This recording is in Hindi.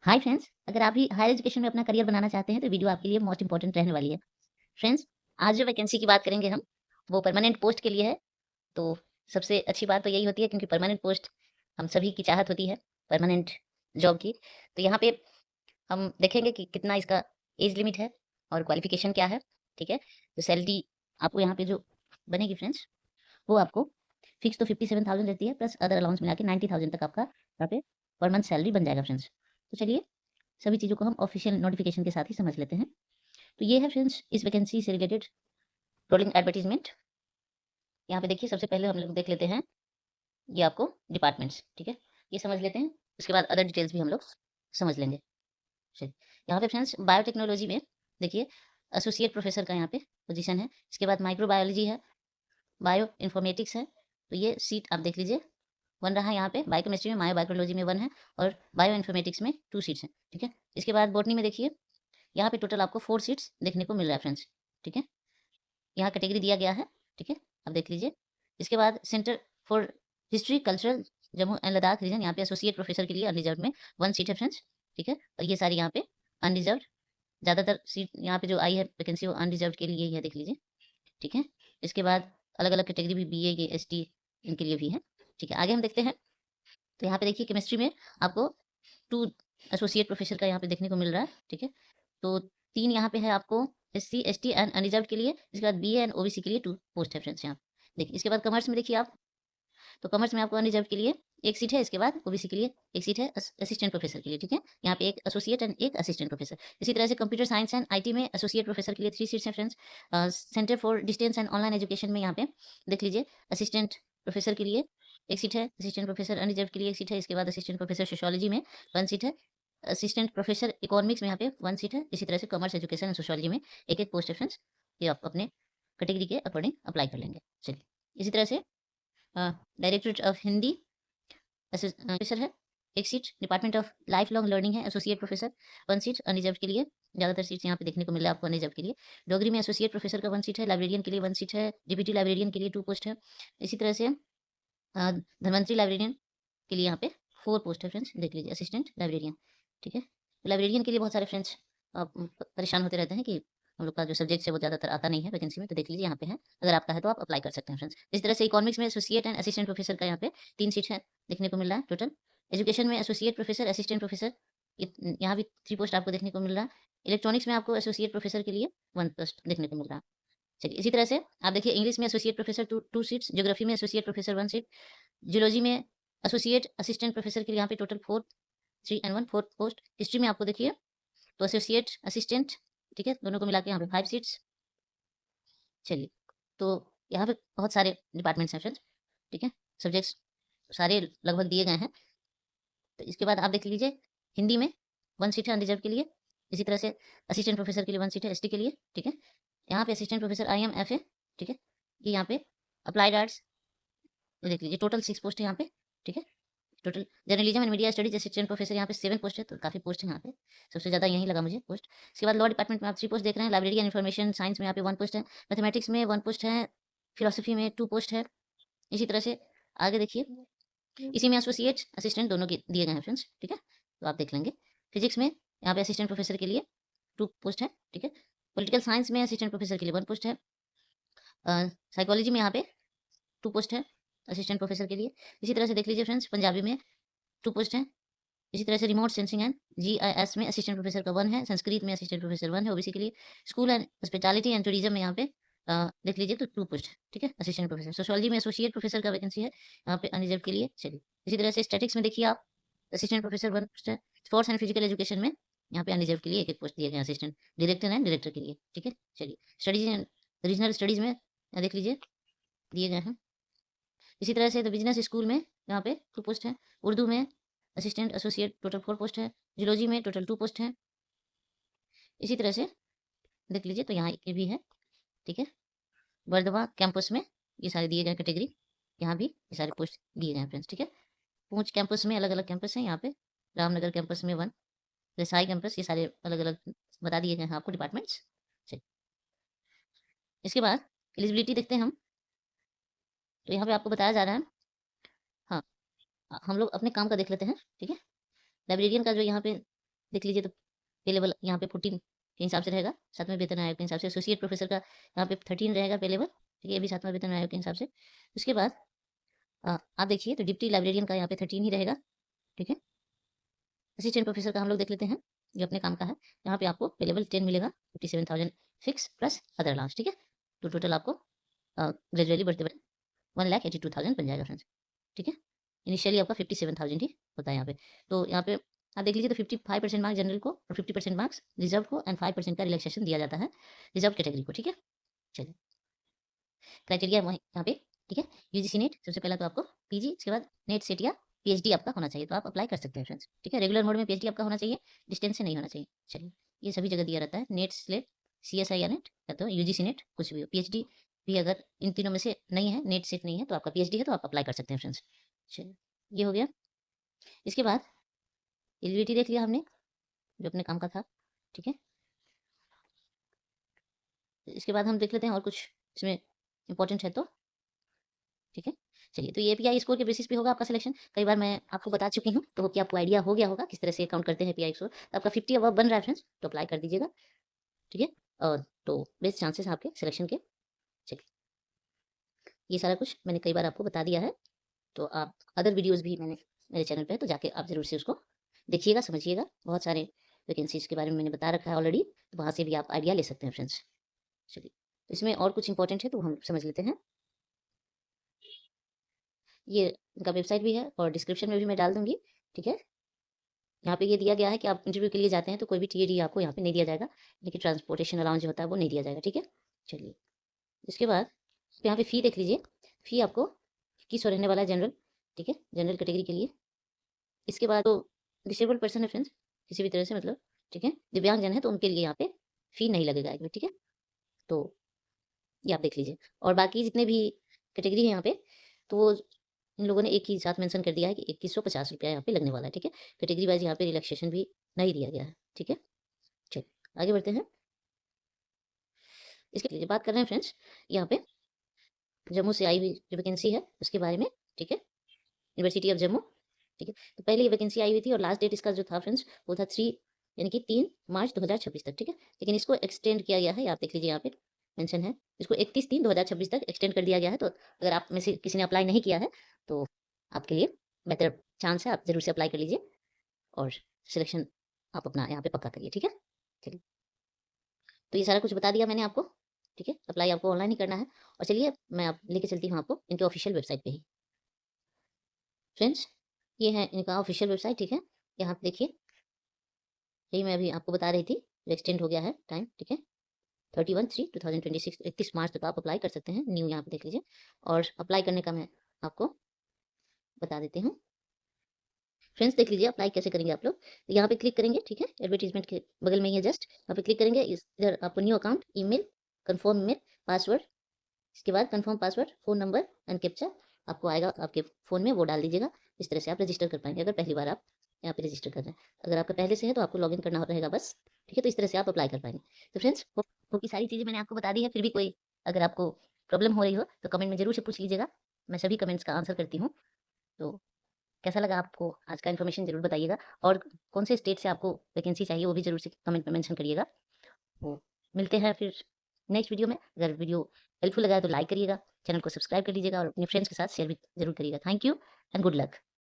हाय फ्रेंड्स, अगर आप भी हायर एजुकेशन में अपना करियर बनाना चाहते हैं तो वीडियो आपके लिए मोस्ट इंपॉर्टेंट रहने वाली है। फ्रेंड्स, आज जो वैकेंसी की बात करेंगे हम, वो परमानेंट पोस्ट के लिए है। तो सबसे अच्छी बात तो यही होती है क्योंकि परमानेंट पोस्ट हम सभी की चाहत होती है, परमानेंट जॉब की। तो यहाँ पे हम देखेंगे कि कितना इसका एज लिमिट है और क्वालिफिकेशन क्या है, ठीक है? तो सैलरी आपको यहाँ पे जो बनेगी फ्रेंड्स, वो आपको फिक्स तो 57,000 रहती है, प्लस अदर अलाउंस मिला के 90,000 तक आपका यहाँ पे पर मंथ सैलरी बन जाएगा फ्रेंड्स। तो चलिए सभी चीज़ों को हम ऑफिशियल नोटिफिकेशन के साथ ही समझ लेते हैं। तो ये है फ्रेंड्स इस वैकेंसी से रिलेटेड रोलिंग एडवर्टाइजमेंट। यहाँ पे देखिए सबसे पहले हम लोग देख लेते हैं ये आपको डिपार्टमेंट्स, ठीक है? ये समझ लेते हैं, उसके बाद अदर डिटेल्स भी हम लोग समझ लेंगे। चलिए, यहाँ पे फ्रेंड्स बायोटेक्नोलॉजी में देखिए एसोसिएट प्रोफेसर का यहाँ पे पोजीशन है। इसके बाद माइक्रोबायोलॉजी है, बायो इन्फॉर्मेटिक्स है। तो ये सीट आप देख लीजिए बन रहा है यहाँ पे। बायोकेमिस्ट्री में, बायोबायोलॉजी में 1 है और बायो इन्फॉर्मेटिक्स में 2 सीट्स हैं, ठीक है? इसके बाद बॉटनी में देखिए यहाँ पे टोटल आपको 4 सीट्स देखने को मिल रहा है फ्रेंड्स, ठीक है? यहाँ कैटेगरी दिया गया है, ठीक है? आप देख लीजिए। इसके बाद centre for history cultural Jammu and Ladakh region, यहाँ पे एसोसिएट प्रोफेसर के लिए अनरिजर्व्ड में 1 सीट है फ्रेंड्स, ठीक है? और ये सारी यहाँ पे अनरिजर्व्ड, ज़्यादातर सीट यहाँ पे जो आई है वैकेंसी वो अनरिजर्व्ड के लिए ही है, देख लीजिए, ठीक है? इसके बाद अलग-अलग कैटेगरी भी बीए, ये एसटी इनके लिए भी है, ठीक है? आगे हम देखते हैं। तो यहाँ पे देखिए केमिस्ट्री में आपको 2 एसोसिएट प्रोफेसर का यहाँ पे देखने को मिल रहा है, ठीक है? तो 3 यहाँ पे है आपको एससी, एसटी एंड अनरिजर्व्ड के लिए। इसके बाद बीए एंड ओबीसी के लिए 2 पोस्ट है फ्रेंड्स यहाँ पे। देखिए इसके बाद कॉमर्स में देखिए आप, तो कॉमर्स में आपको अनरिजर्व्ड के लिए 1 सीट है, इसके बाद ओबीसी के लिए 1 सीट है असिस्टेंट प्रोफेसर के लिए, ठीक है? यहाँ पे 1 एसोसिएट एंड 1 असिस्टेंट प्रोफेसर। इसी तरह से कंप्यूटर साइंस एंड आईटी में एसोसिएट प्रोफेसर के लिए 3 सीट्स हैं friends. Centre for distance and online education में यहाँ पे देख लीजिए असिस्टेंट प्रोफेसर के लिए 1 सीट है, असिस्टेंट प्रोफेसर अनरिजर्व्ड के लिए 1 सीट है। इसके बाद असिस्टेंट प्रोफेसर सोशियोलॉजी में 1 सीट है। असिस्टेंट प्रोफेसर इकोनॉमिक्स में यहाँ पे 1 सीट है। इसी तरह से कॉमर्स एजुकेशन एंड सोशियोलॉजी में 1-1 पोस्ट है फ्रेंड्स। ये आप अपने कैटेगरी के अकॉर्डिंग अप्लाई कर लेंगे। चलिए, इसी तरह से डायरेक्टरेट ऑफ हिंदी प्रोफेसर है, 1 seat. Department of life long learning है एसोसिएट प्रोफेसर 1 सीट अनरिजर्व्ड के लिए। ज़्यादातर सीट्स यहाँ पे देखने को मिल रहा है आपको अनरिजर्व्ड के लिए। डोगरी में एसोसिएट प्रोफेसर का 1 सीट है। लाइब्रेरियन के लिए 1 सीट है। डिप्टी लाइब्रेरियन के लिए 2 पोस्ट है। इसी तरह से धन्वंतरी लाइब्रेरियन के लिए यहाँ पे 4 पोस्ट है फ्रेंड्स, देख लीजिए असिस्टेंट लाइब्रेरियन, ठीक है? तो लाइब्रेरियन के लिए बहुत सारे फ्रेंड्स परेशान होते रहते हैं कि हम लोग का जो सब्जेक्ट है वो ज़्यादातर आता नहीं है वैकेंसी में, तो देख लीजिए यहाँ पे है। अगर आपका है तो आप अप्लाई कर सकते हैं फ्रेंड्स। इस तरह से इकोनॉमिक्स में एसोसिएट एंड असिस्टेंट प्रोफेसर का यहाँ पे 3 सीट है देखने को मिल रहा है टोटल। एजुकेशन में एसोसिएट प्रोफेसर, असिस्टेंट प्रोफेसर, यहाँ भी 3 पोस्ट आपको देखने को मिल रहा है। इलेक्ट्रॉनिक्स में आपको एसोसिएट प्रोफेसर के लिए 1 पोस्ट देखने को मिल रहा है। चलिए, इसी तरह से आप देखिए इंग्लिश में एसोसिएट प्रोफेसर 2 सीट्स, ज्योग्राफी में एसोसिएट प्रोफेसर 1 सीट, जियोलॉजी में एसोसिएट असिस्टेंट प्रोफेसर के लिए यहाँ पे टोटल 4 3 एंड 1 4 पोस्ट। हिस्ट्री में आपको देखिए तो एसोसिएट असिस्टेंट, ठीक है? दोनों को मिला के यहाँ पे 5 सीट्स। चलिए, तो यहाँ पे बहुत सारे डिपार्टमेंट्स हैं फ्रेंड्स, ठीक है? सब्जेक्ट्स सारे लगभग दिए गए हैं। तो इसके बाद आप देख लीजिए हिंदी में 1 सीट है अनरिजर्व्ड के लिए। इसी तरह से असिस्टेंट प्रोफेसर के लिए 1 सीट है एसटी के लिए, ठीक है? यहाँ पे असिस्टेंट प्रोफेसर आईएमएफए, ठीक है? ये यहाँ पे अप्लाइड आर्ट्स, ये देख लीजिए टोटल 6 पोस्ट है यहाँ पे, ठीक है? Total journalism and media studies assistant professor यहाँ पे 7 पोस्ट है, तो काफ़ी पोस्ट है यहाँ पे। सबसे ज़्यादा यही लगा मुझे पोस्ट। इसके बाद लॉ डिपार्टमेंट में आप 3 पोस्ट देख रहे हैं। लाइब्रेरी एंड इन्फॉर्मेशन साइंस में यहाँ पे 1 पोस्ट है। मैथमेटिक्स में 1 पोस्ट है। फिलॉसफी में 2 पोस्ट है। इसी तरह से आगे देखिए, इसी में एसोसिएट असिस्टेंट दोनों के दिए गए हैं फ्रेंड्स, ठीक है? तो आप देख लेंगे। फिजिक्स में यहाँ पे असिस्टेंट प्रोफेसर के लिए 2 पोस्ट है, ठीक है? पॉलिटिकल साइंस में असिस्टेंट प्रोफेसर के लिए 1 पोस्ट है। साइकोलॉजी में यहाँ पे 2 पोस्ट है असिस्टेंट प्रोफेसर के लिए। इसी तरह से देख लीजिए फ्रेंड्स, पंजाबी में 2 पोस्ट हैं। इसी तरह से रिमोट सेंसिंग एंड जीआईएस में असिस्टेंट प्रोफेसर का 1 है। संस्कृत में असिस्टेंट प्रोफेसर 1 है ओबीसी के लिए। School and hospitality and tourism में यहाँ पे देख लीजिए तो 2 पोस्ट है, ठीक है? Assistant professor. सोशियोलॉजी में एसोसिएट प्रोफेसर का वैकेंसी है यहाँ पे अनरिजर्व के लिए। चलिए, इसी तरह से स्टैटिक्स में देखिए आप असिस्टेंट प्रोफेसर 1 पोस्ट है। स्पोर्ट्स एंड फिजिकल एजुकेशन में यहाँ पे अनरिजर्व के लिए 1-1 पोस्ट दिए गए हैं असिस्टेंट डायरेक्टर एंड डायरेक्टर के लिए, ठीक है? चलिए, स्टडीज एंड रीजनल स्टडीज में देख लीजिए दिए गए हैं। इसी तरह से द बिजनेस स्कूल में यहाँ पे 2 पोस्ट है। उर्दू में असिस्टेंट एसोसिएट टोटल 4 पोस्ट है। जियोलॉजी में टोटल 2 पोस्ट है। इसी तरह से देख लीजिए तो यहाँ ये भी है, ठीक है? बर्दवा कैंपस में ये सारे दिए गए कैटेगरी, यहाँ भी ये सारे पोस्ट दिए गए हैं फ्रेंड्स, ठीक है? पूंछ कैंपस में अलग-अलग कैंपस हैं यहाँ पे। रामनगर कैंपस में 1, रिसाई कैंपस, ये सारे अलग-अलग बता दिए गए हैं आपको डिपार्टमेंट्स। चलिए, इसके बाद एलिजिबिलिटी देखते हैं हम। तो यहाँ पे आपको बताया जा रहा है, हाँ, हम लोग अपने काम का देख लेते हैं, ठीक है? लाइब्रेरियन का जो यहाँ पे देख लीजिए तो पे लेवल यहाँ पे 14 के हिसाब से रहेगा, 7वें वेतन आयोग के हिसाब से। एसोसिएट प्रोफेसर का यहाँ पे 13 रहेगा पे लेवल, ठीक है, ये भी 7वां वेतन आयोग के हिसाब से। उसके बाद आप देखिए तो डिप्टी लाइब्रेरियन का यहाँ पे 13 ही रहेगा, ठीक है। असिस्टेंट प्रोफेसर का हम लोग देख लेते हैं, जो अपने काम का है। यहाँ पे आपको पे लेवल 10 मिलेगा, 57,000 फिक्स प्लस अदर अलाउंस, ठीक है। तो टोटल आपको ग्रेजुअली बढ़ते बढ़ते 1,82,000 बन जाएगा फ्रेंड्स, ठीक है। इनिशियली आपका 57,000 ही होता है यहाँ पे। तो यहाँ पे आप देख लीजिए तो 55% मार्क्स जनरल को और 50% मार्क्स रिजर्व को एंड 5% का रिलैक्सेशन दिया जाता है रिजर्व कैटेगरी को, ठीक है। चलिए क्राइटेरिया वहीं यहाँ पे, ठीक है। यूजीसी नेट सबसे पहला तो आपको पीजी, इसके बाद नेट सेट या पीएचडी आपका होना चाहिए, तो आप अप्लाई कर सकते हैं फ्रेंड्स, ठीक है। रेगुलर मोड में पीएचडी आपका होना चाहिए, डिस्टेंस से नहीं होना चाहिए। चलिए ये सभी जगह दिया रहता है, नेट स्लेट सीएसआई या नेट या तो यूजीसी नेट कुछ भी हो। पीएचडी भी अगर इन तीनों में से नहीं है, नेट सेट नहीं है, तो आपका पीएचडी है तो आप अप्लाई कर सकते हैं फ्रेंड्स। चलिए ये हो गया। इसके बाद एलिजिबिलिटी देख लिया हमने जो अपने काम का था, ठीक है। इसके बाद हम देख लेते हैं और कुछ इसमें इंपॉर्टेंट है तो, ठीक है। चलिए तो ये एपीआई स्कोर के बेसिस पे होगा आपका सिलेक्शन। कई बार मैं आपको बता चुकी हूँ, तो कि आपको आइडिया हो गया होगा किस तरह से काउंट करते हैं एपीआई स्कोर। तो आपका 50 अबव बन रहा है फ्रेंड्स, तो अप्लाई कर दीजिएगा, ठीक है। और तो बेस्ट चांसेस आपके सिलेक्शन के। चलिए ये सारा कुछ मैंने कई बार आपको बता दिया है, तो आप अदर वीडियोज़ भी मैंने मेरे चैनल पर है, तो जाके आप ज़रूर से उसको देखिएगा, समझिएगा। बहुत सारे वैकेंसीज़ के बारे में मैंने बता रखा है ऑलरेडी, तो वहाँ से भी आप आइडिया ले सकते हैं फ्रेंड्स। चलिए तो इसमें और कुछ इंपॉर्टेंट है तो हम समझ लेते हैं। ये इनका वेबसाइट भी है और डिस्क्रिप्शन में भी मैं डाल दूँगी, ठीक है। यहाँ पे ये दिया गया है कि आप इंटरव्यू के लिए जाते हैं तो कोई भी टीएडी आपको यहाँ पे नहीं दिया जाएगा, लेकिन ट्रांसपोर्टेशन अलाउंस जो होता है वो नहीं दिया जाएगा, ठीक है। चलिए इसके बाद यहाँ पे फ़ी देख लीजिए। फ़ी आपको 2100 रहने वाला है जनरल, ठीक है, जनरल कैटेगरी के लिए। इसके बाद तो डिसेबल्ड पर्सन है फ्रेंड्स, किसी भी तरह से मतलब, ठीक है, दिव्यांगजन है तो उनके लिए यहाँ पे फ़ी नहीं लगेगा एक भी, ठीक है। तो ये आप देख लीजिए। और बाकी जितने भी कैटेगरी है यहाँ पे, तो वो इन लोगों ने एक ही साथ मेंशन कर दिया है कि 2150 रुपया यहाँ पे लगने वाला है, ठीक है। कैटेगरी वाइज यहाँ पे रिलैक्सेशन भी नहीं दिया गया है, ठीक है। चलिए आगे बढ़ते हैं। इसके लिए बात कर रहे हैं फ्रेंड्स यहाँ पे जम्मू से आई हुई जो वैकेंसी है उसके बारे में, ठीक है। यूनिवर्सिटी ऑफ जम्मू, ठीक है। तो पहले ये वैकेंसी आई हुई थी और लास्ट डेट इसका जो था फ्रेंड्स वो था 3 यानी कि 3 मार्च 2026 तक, ठीक है। लेकिन इसको एक्सटेंड किया गया है, आप देख लीजिए यहाँ पे मेंशन है, इसको 31/3/2026 तक एक्सटेंड कर दिया गया है। तो अगर आप में से किसी ने अप्लाई नहीं किया है तो आपके लिए बेहतर चांस है, आप ज़रूर से अप्लाई कर लीजिए और सिलेक्शन आप अपना यहाँ पे पक्का करिए, ठीक है। चलिए तो ये सारा कुछ बता दिया मैंने आपको, ठीक है। अप्लाई आपको ऑनलाइन ही करना है। और चलिए मैं आप लेके चलती हूँ आपको इनके ऑफिशियल वेबसाइट पे ही। फ्रेंड्स ये है इनका ऑफिशियल वेबसाइट, ठीक है। यहाँ पे देखिए, यही मैं अभी आपको बता रही थी, एक्सटेंड हो गया है टाइम, ठीक है। 31/3/2026 31 मार्च तक आप अप्लाई कर सकते हैं, न्यू यहाँ पे देख लीजिए। और अप्लाई करने का मैं आपको बता देती हूँ। फ्रेंड्स देख लीजिए अप्लाई कैसे करेंगे आप लोग। यहाँ पे क्लिक करेंगे, ठीक है, एडवर्टीजमेंट के बगल में ही है जस्ट, यहाँ पे क्लिक करेंगे। इधर आपको new account, email, confirm email, password, इसके बाद confirm password, phone number and captcha आपको आएगा आपके फ़ोन में, वो डाल दीजिएगा। इस तरह से आप रजिस्टर कर पाएंगे अगर पहली बार आप यहाँ पे रजिस्टर कर रहे हैं। अगर आपका पहले से है तो आपको लॉगिन करना रहेगा बस, ठीक है। तो इस तरह से आप अप्लाई कर पाएंगे। तो फ्रेंड्स वो की सारी चीज़ें मैंने आपको बता दी है, फिर भी कोई अगर आपको प्रॉब्लम हो रही हो तो कमेंट में ज़रूर से पूछ लीजिएगा, मैं सभी कमेंट्स का आंसर करती हूँ। तो कैसा लगा आपको आज का इन्फॉर्मेशन ज़रूर बताइएगा, और कौन से स्टेट से आपको वैकेंसी चाहिए वो भी ज़रूर से कमेंट में मेंशन करिएगा। वो मिलते हैं फिर नेक्स्ट वीडियो में। अगर वीडियो हेल्पफुल लगा है तो लाइक करिएगा, चैनल को सब्सक्राइब कर लीजिएगा और अपने फ्रेंड्स के साथ शेयर भी ज़रूर करिएगा। Thank you and good luck.